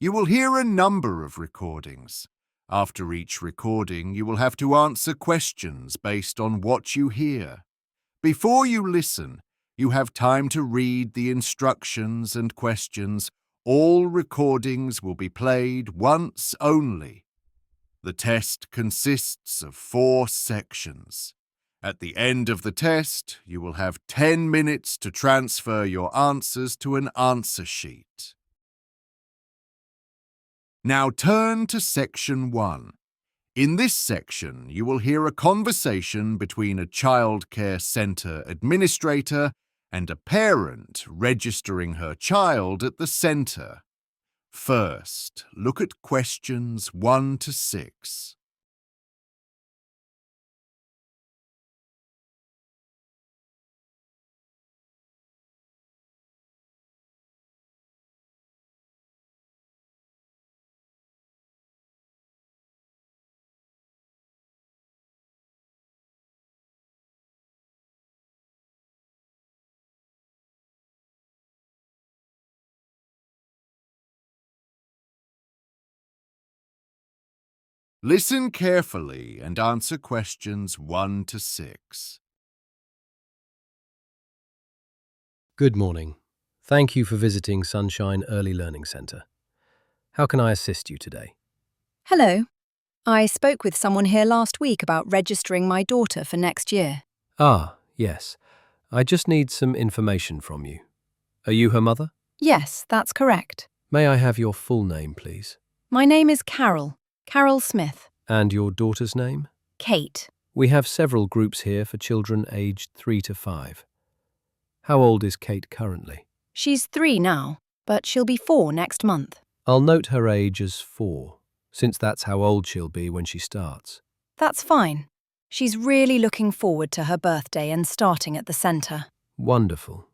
You will hear a number of recordings. After each recording, you will have to answer questions based on what you hear. Before you listen, you have time to read the instructions and questions. All recordings will be played once only. The test consists of 4 sections. At the end of the test, you will have 10 minutes to transfer your answers to an answer sheet. Now turn to Section 1. In this section, you will hear a conversation between a childcare centre administrator and a parent registering her child at the centre. First, look at questions 1 to 6. Listen carefully and answer questions 1 to 6. Good morning. Thank you for visiting Sunshine Early Learning Centre. How can I assist you today? Hello. I spoke with someone here last week about registering my daughter for next year. Ah, yes. I just need some information from you. Are you her mother? Yes, that's correct. May I have your full name, please? My name is Carol Smith. And your daughter's name? Kate. We have several groups here for children aged 3 to 5. How old is Kate currently? She's 3 now, but she'll be 4 next month. I'll note her age as 4, since that's how old she'll be when she starts. That's fine. She's really looking forward to her birthday and starting at the centre. Wonderful.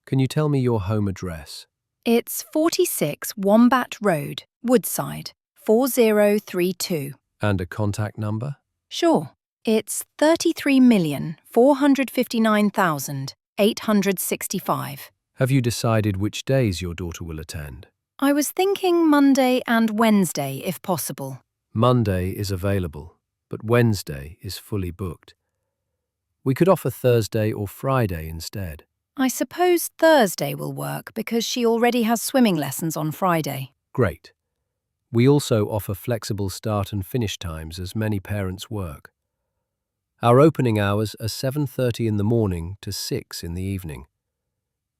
Can you tell me your home address? It's 46 Wombat Road, Woodside, 4032. And a contact number? Sure. It's 33,459,865. Have you decided which days your daughter will attend? I was thinking Monday and Wednesday, if possible. Monday is available, but Wednesday is fully booked. We could offer Thursday or Friday instead. I suppose Thursday will work because she already has swimming lessons on Friday. Great. We also offer flexible start and finish times as many parents work. Our opening hours are 7:30 in the morning to 6 in the evening.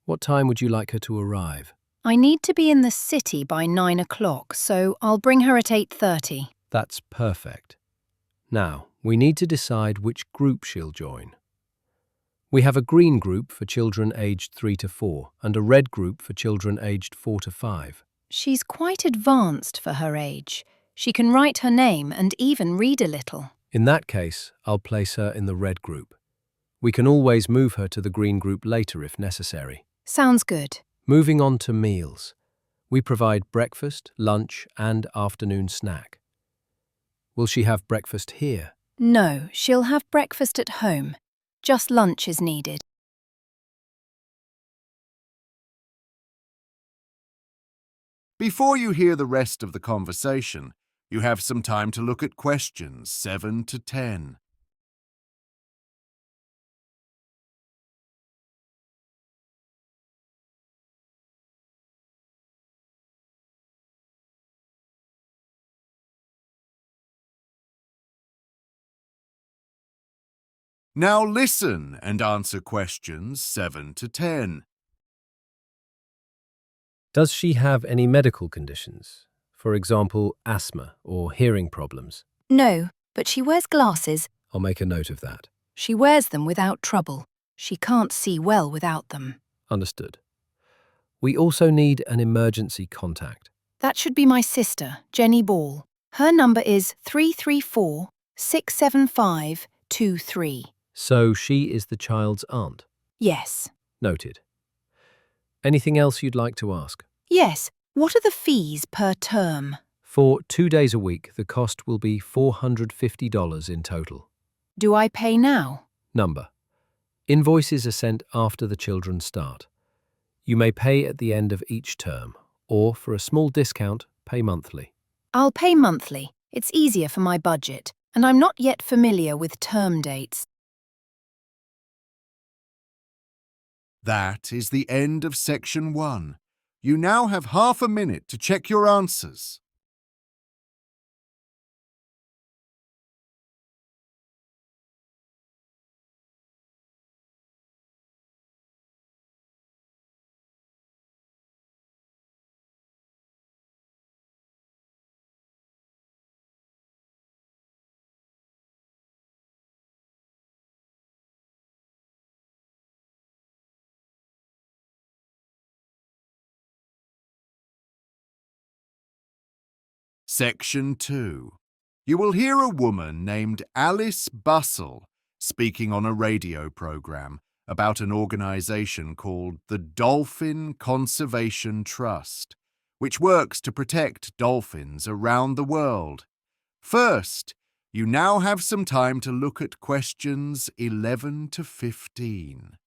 What time would you like her to arrive? I need to be in the city by 9 o'clock, so I'll bring her at 8:30. That's perfect. Now, we need to decide which group she'll join. We have a green group for children aged 3 to 4 and a red group for children aged 4 to 5. She's quite advanced for her age. She can write her name and even read a little. In that case, I'll place her in the red group. We can always move her to the green group later if necessary. Sounds good. Moving on to meals. We provide breakfast, lunch, and afternoon snack. Will she have breakfast here? No, she'll have breakfast at home. Just lunch is needed. Before you hear the rest of the conversation, you have some time to look at questions 7 to 10. Now listen and answer questions 7 to 10. Does she have any medical conditions? For example, asthma or hearing problems? No, but she wears glasses. I'll make a note of that. She wears them without trouble. She can't see well without them. Understood. We also need an emergency contact. That should be my sister, Jenny Ball. Her number is 334-675-23. So she is the child's aunt? Yes. Noted. Anything else you'd like to ask? Yes. What are the fees per term? For 2 days a week, the cost will be $450 in total. Do I pay now? Number. Invoices are sent after the children start. You may pay at the end of each term, or for a small discount, pay monthly. I'll pay monthly. It's easier for my budget, and I'm not yet familiar with term dates. That is the end of section 1. You now have half a minute to check your answers. Section 2. You will hear a woman named Alice Bustle speaking on a radio program about an organization called the Dolphin Conservation Trust, which works to protect dolphins around the world. First, you now have some time to look at questions 11 to 15.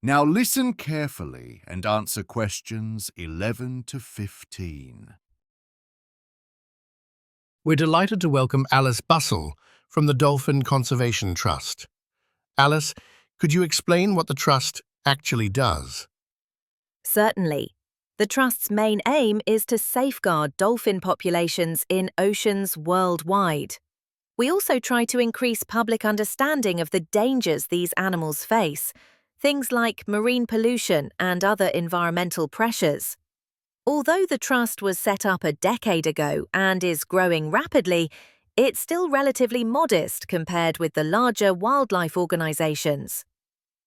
Now listen carefully and answer questions 11 to 15. We're delighted to welcome Alice Bustle from the Dolphin Conservation Trust. Alice, could you explain what the Trust actually does? Certainly. The Trust's main aim is to safeguard dolphin populations in oceans worldwide. We also try to increase public understanding of the dangers these animals face, things like marine pollution and other environmental pressures. Although the Trust was set up a decade ago and is growing rapidly, it's still relatively modest compared with the larger wildlife organizations.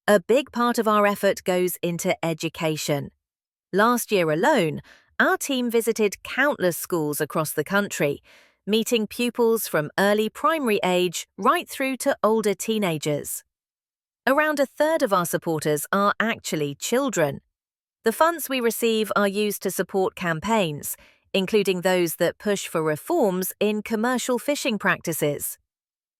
A big part of our effort goes into education. Last year alone, our team visited countless schools across the country, meeting pupils from early primary age right through to older teenagers. Around a third of our supporters are actually children. The funds we receive are used to support campaigns, including those that push for reforms in commercial fishing practices.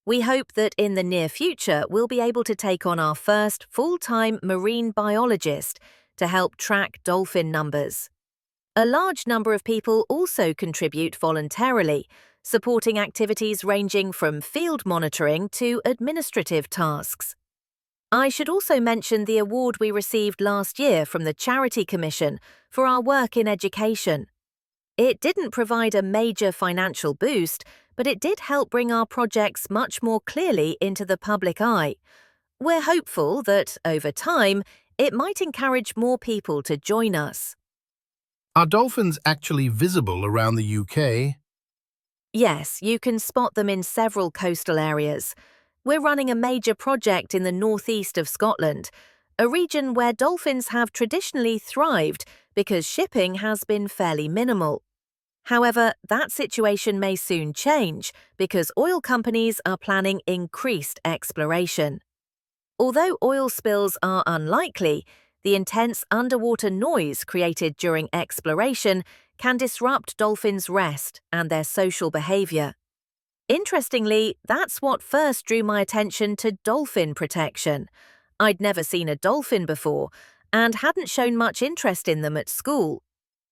We hope that in the near future we'll be able to take on our first full-time marine biologist to help track dolphin numbers. A large number of people also contribute voluntarily, supporting activities ranging from field monitoring to administrative tasks. I should also mention the award we received last year from the Charity Commission for our work in education. It didn't provide a major financial boost, but it did help bring our projects much more clearly into the public eye. We're hopeful that, over time, it might encourage more people to join us. Are dolphins actually visible around the UK? Yes, you can spot them in several coastal areas. We're running a major project in the northeast of Scotland, a region where dolphins have traditionally thrived because shipping has been fairly minimal. However, that situation may soon change because oil companies are planning increased exploration. Although oil spills are unlikely, the intense underwater noise created during exploration can disrupt dolphins' rest and their social behavior. Interestingly, that's what first drew my attention to dolphin protection. I'd never seen a dolphin before and hadn't shown much interest in them at school.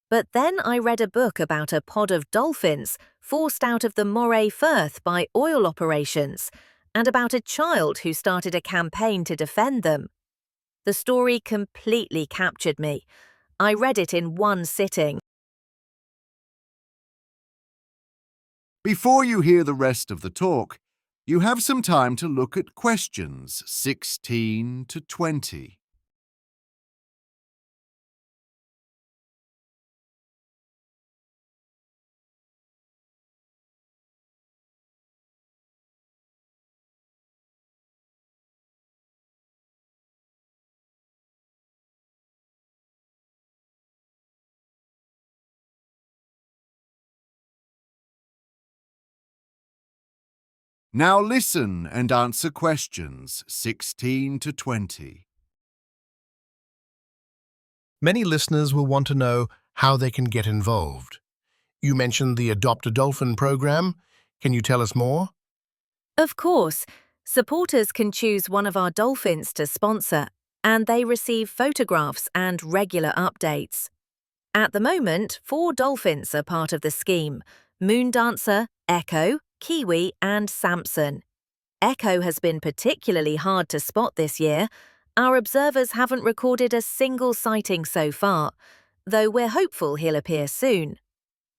But then I read a book about a pod of dolphins forced out of the Moray Firth by oil operations, and about a child who started a campaign to defend them. The story completely captured me. I read it in one sitting. Before you hear the rest of the talk, you have some time to look at questions 16 to 20. Now listen and answer questions 16 to 20. Many listeners will want to know how they can get involved. You mentioned the Adopt a Dolphin program. Can you tell us more? Of course, supporters can choose one of our dolphins to sponsor, and they receive photographs and regular updates. At the moment, 4 dolphins are part of the scheme: Moondancer, Echo, Kiwi and Samson. Echo has been particularly hard to spot this year. Our observers haven't recorded a single sighting so far, though we're hopeful he'll appear soon.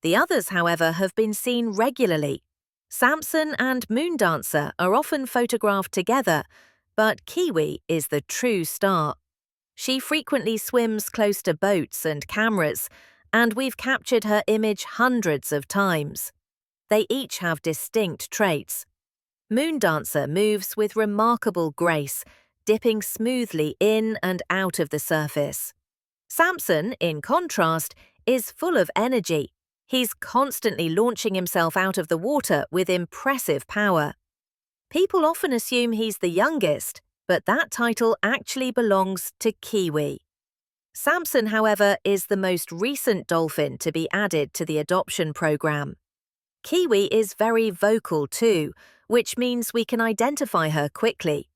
The others, however, have been seen regularly. Samson and Moondancer are often photographed together, but Kiwi is the true star. She frequently swims close to boats and cameras, and we've captured her image hundreds of times. They each have distinct traits. Moondancer moves with remarkable grace, dipping smoothly in and out of the surface. Samson, in contrast, is full of energy. He's constantly launching himself out of the water with impressive power. People often assume he's the youngest, but that title actually belongs to Kiwi. Samson, however, is the most recent dolphin to be added to the adoption program. Kiwi is very vocal too, which means we can identify her quickly.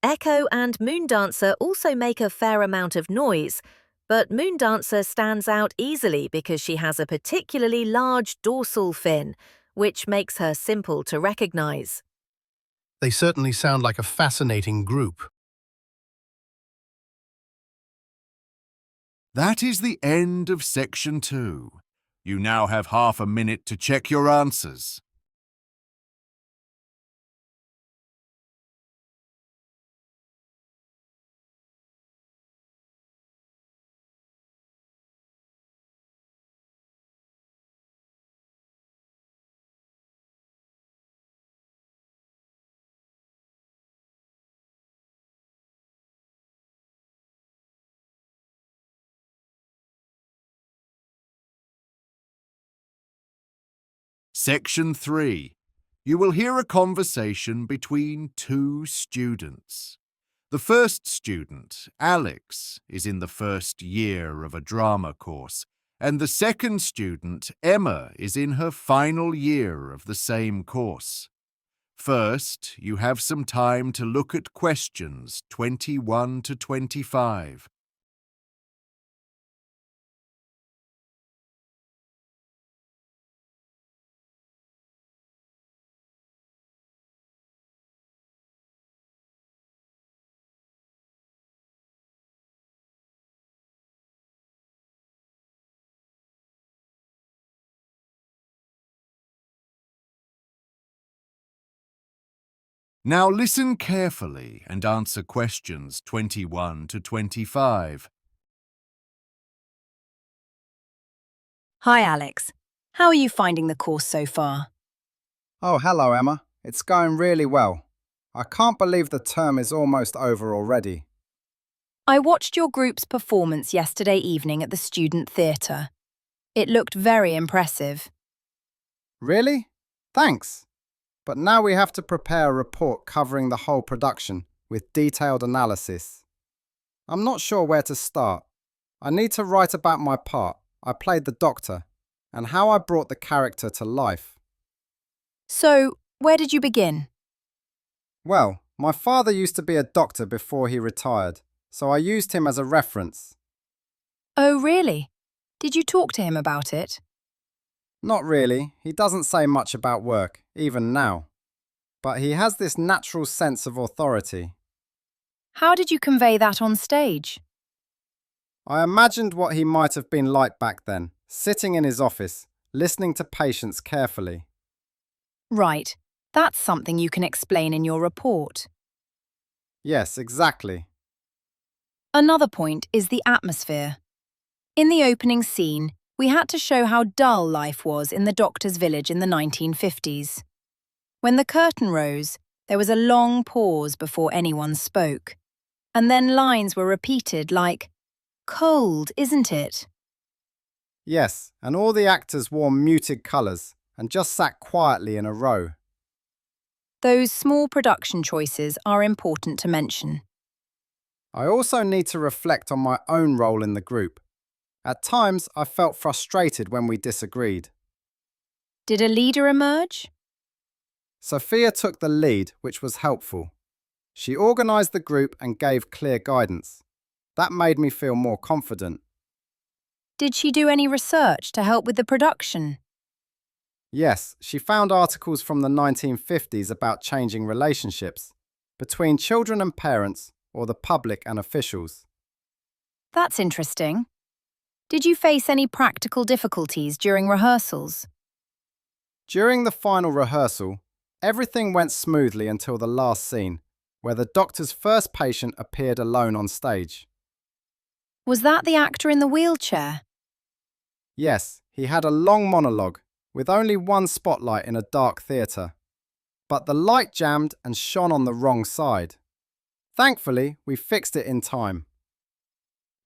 Echo and Moondancer also make a fair amount of noise, but Moondancer stands out easily because she has a particularly large dorsal fin, which makes her simple to recognize. They certainly sound like a fascinating group. That is the end of section 2. You now have half a minute to check your answers. Section 3. You will hear a conversation between 2 students. The first student, Alex, is in the first year of a drama course, and the second student, Emma, is in her final year of the same course. First, you have some time to look at questions 21 to 25. Now listen carefully and answer questions 21 to 25. Hi, Alex. How are you finding the course so far? Oh, hello, Emma. It's going really well. I can't believe the term is almost over already. I watched your group's performance yesterday evening at the student theatre. It looked very impressive. Really? Thanks. But now we have to prepare a report covering the whole production with detailed analysis. I'm not sure where to start. I need to write about my part. I played the doctor and how I brought the character to life. So, where did you begin? Well, my father used to be a doctor before he retired, so I used him as a reference. Oh, really? Did you talk to him about it? Not really. He doesn't say much about work, even now. But he has this natural sense of authority. How did you convey that on stage? I imagined what he might have been like back then, sitting in his office, listening to patients carefully. Right. That's something you can explain in your report. Yes, exactly. Another point is the atmosphere. In the opening scene, we had to show how dull life was in the doctor's village in the 1950s. When the curtain rose, there was a long pause before anyone spoke. And then lines were repeated like, "Cold, isn't it?" Yes, and all the actors wore muted colours and just sat quietly in a row. Those small production choices are important to mention. I also need to reflect on my own role in the group. At times, I felt frustrated when we disagreed. Did a leader emerge? Sophia took the lead, which was helpful. She organised the group and gave clear guidance. That made me feel more confident. Did she do any research to help with the production? Yes, she found articles from the 1950s about changing relationships between children and parents or the public and officials. That's interesting. Did you face any practical difficulties during rehearsals? During the final rehearsal, everything went smoothly until the last scene, where the doctor's first patient appeared alone on stage. Was that the actor in the wheelchair? Yes, he had a long monologue with only one spotlight in a dark theatre. But the light jammed and shone on the wrong side. Thankfully, we fixed it in time.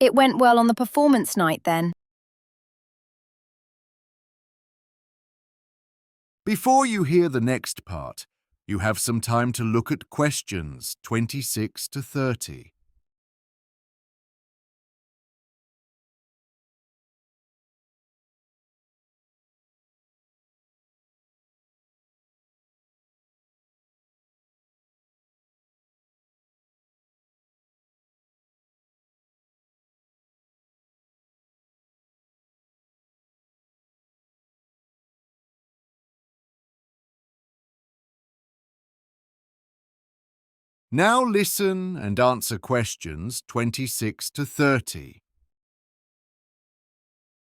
It went well on the performance night then. Before you hear the next part, you have some time to look at questions 26 to 30. Now listen and answer questions 26 to 30.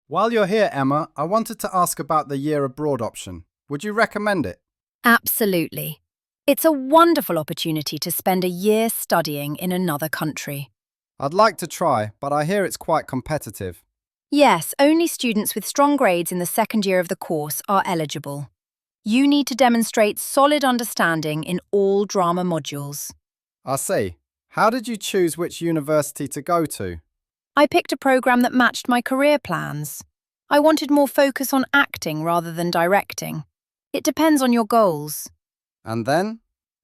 While you're here, Emma, I wanted to ask about the year abroad option. Would you recommend it? Absolutely. It's a wonderful opportunity to spend a year studying in another country. I'd like to try, but I hear it's quite competitive. Yes, only students with strong grades in the second year of the course are eligible. You need to demonstrate solid understanding in all drama modules. I see. How did you choose which university to go to? I picked a program that matched my career plans. I wanted more focus on acting rather than directing. It depends on your goals. And then?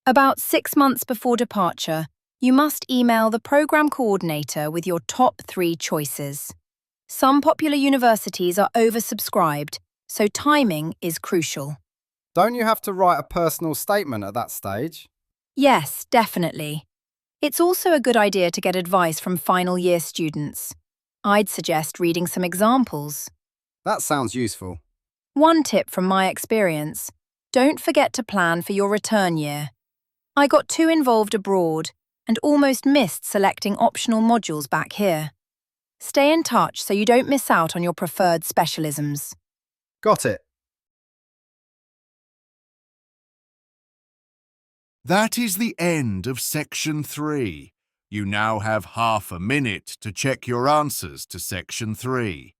About 6 months before departure, you must email the program coordinator with your top 3 choices. Some popular universities are oversubscribed, so timing is crucial. Don't you have to write a personal statement at that stage? Yes, definitely. It's also a good idea to get advice from final year students. I'd suggest reading some examples. That sounds useful. One tip from my experience: don't forget to plan for your return year. I got too involved abroad and almost missed selecting optional modules back here. Stay in touch so you don't miss out on your preferred specialisms. Got it. That is the end of Section 3. You now have half a minute to check your answers to Section 3.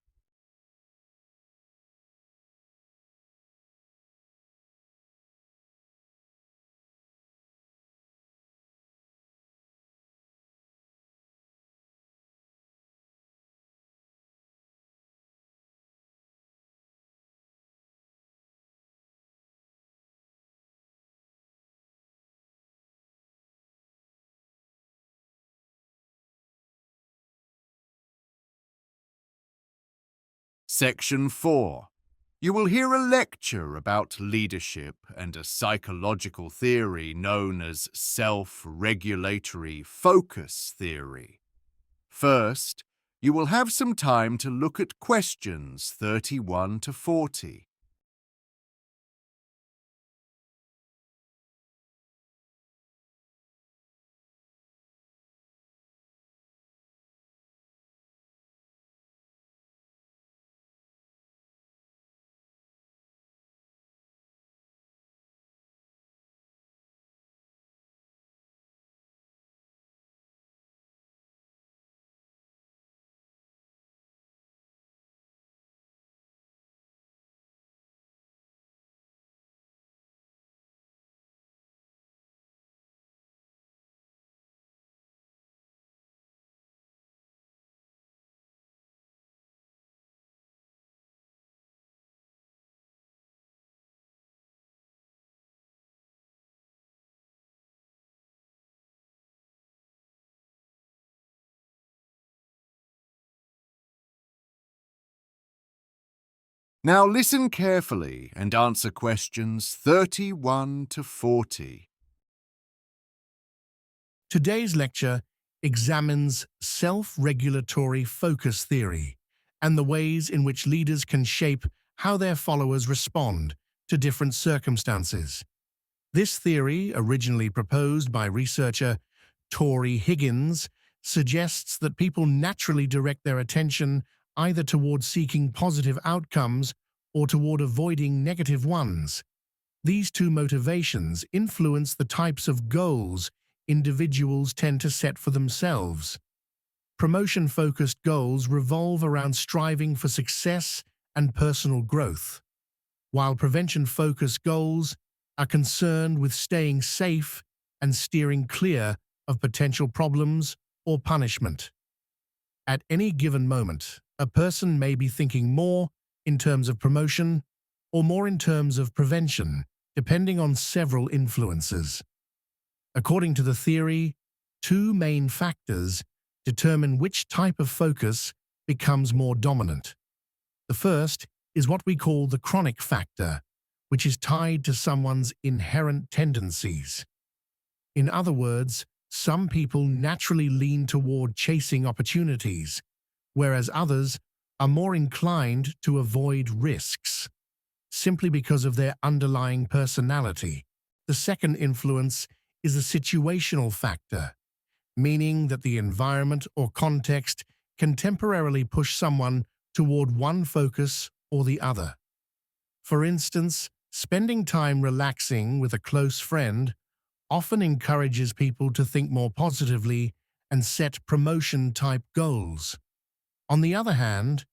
Section 4. You will hear a lecture about leadership and a psychological theory known as self-regulatory focus theory. First, you will have some time to look at questions 31 to 40. Now listen carefully and answer questions 31 to 40. Today's lecture examines self-regulatory focus theory and the ways in which leaders can shape how their followers respond to different circumstances. This theory, originally proposed by researcher Tori Higgins, suggests that people naturally direct their attention either toward seeking positive outcomes or toward avoiding negative ones. These two motivations influence the types of goals individuals tend to set for themselves. Promotion-focused goals revolve around striving for success and personal growth, while prevention-focused goals are concerned with staying safe and steering clear of potential problems or punishment. At any given moment, a person may be thinking more in terms of promotion or more in terms of prevention, depending on several influences. According to the theory, two main factors determine which type of focus becomes more dominant. The first is what we call the chronic factor, which is tied to someone's inherent tendencies. In other words, some people naturally lean toward chasing opportunities, whereas others are more inclined to avoid risks, simply because of their underlying personality. The second influence is a situational factor, meaning that the environment or context can temporarily push someone toward one focus or the other. For instance, spending time relaxing with a close friend often encourages people to think more positively and set promotion-type goals. On the other hand,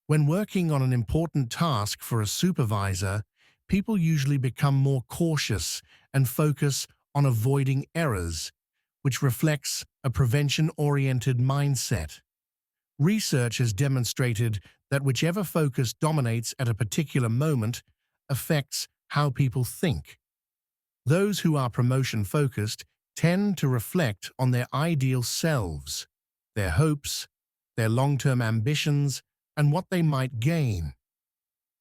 when working on an important task for a supervisor, people usually become more cautious and focus on avoiding errors, which reflects a prevention-oriented mindset. Research has demonstrated that whichever focus dominates at a particular moment affects how people think. Those who are promotion-focused tend to reflect on their ideal selves, their hopes, their long-term ambitions, and what they might gain.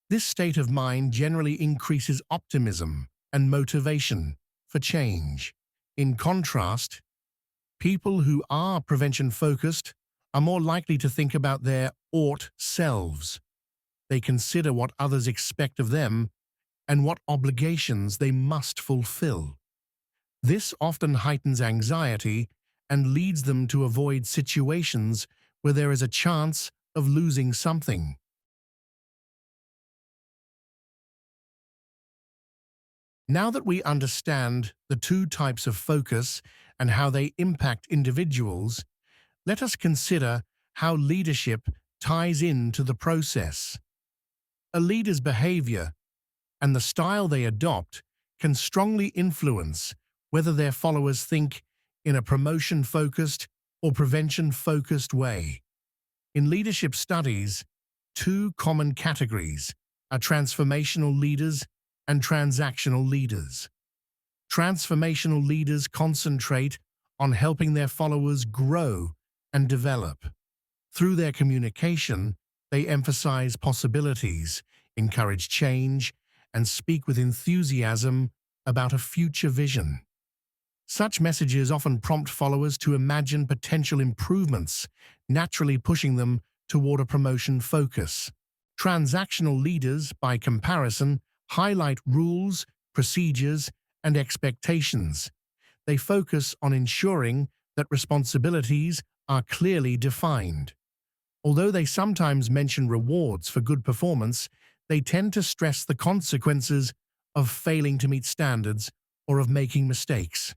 This state of mind generally increases optimism and motivation for change. In contrast, people who are prevention-focused are more likely to think about their ought selves. They consider what others expect of them and what obligations they must fulfill. This often heightens anxiety and leads them to avoid situations where there is a chance of losing something. Now that we understand the two types of focus and how they impact individuals, let us consider how leadership ties into the process. A leader's behavior and the style they adopt can strongly influence whether their followers think in a promotion-focused or prevention-focused way. In leadership studies, two common categories are transformational leaders and transactional leaders. Transformational leaders concentrate on helping their followers grow and develop. Through their communication, they emphasize possibilities, encourage change, and speak with enthusiasm about a future vision. Such messages often prompt followers to imagine potential improvements, naturally pushing them toward a promotion focus. Transactional leaders, by comparison, highlight rules, procedures, and expectations. They focus on ensuring that responsibilities are clearly defined. Although they sometimes mention rewards for good performance, they tend to stress the consequences of failing to meet standards or of making mistakes.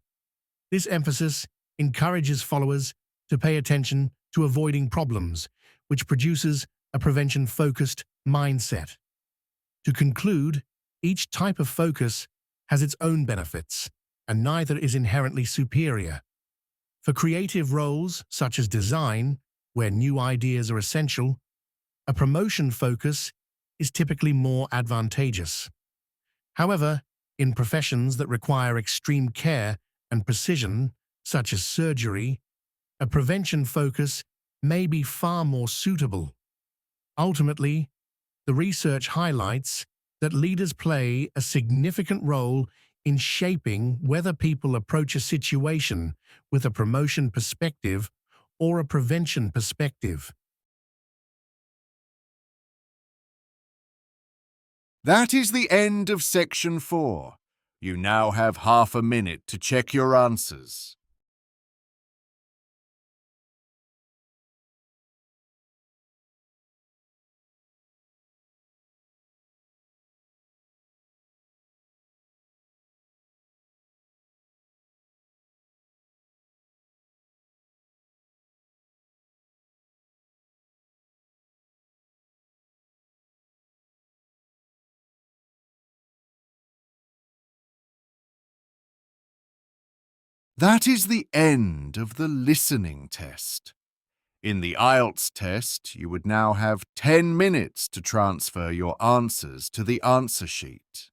This emphasis encourages followers to pay attention to avoiding problems, which produces a prevention-focused mindset. To conclude, each type of focus has its own benefits, and neither is inherently superior. For creative roles, such as design, where new ideas are essential, a promotion focus is typically more advantageous. However, in professions that require extreme care and precision, such as surgery, a prevention focus may be far more suitable. Ultimately, The research highlights that leaders play a significant role in shaping whether people approach a situation with a promotion perspective or a prevention perspective. That is the end of section 4. You now have half a minute to check your answers. That is the end of the listening test. In the IELTS test, you would now have 10 minutes to transfer your answers to the answer sheet.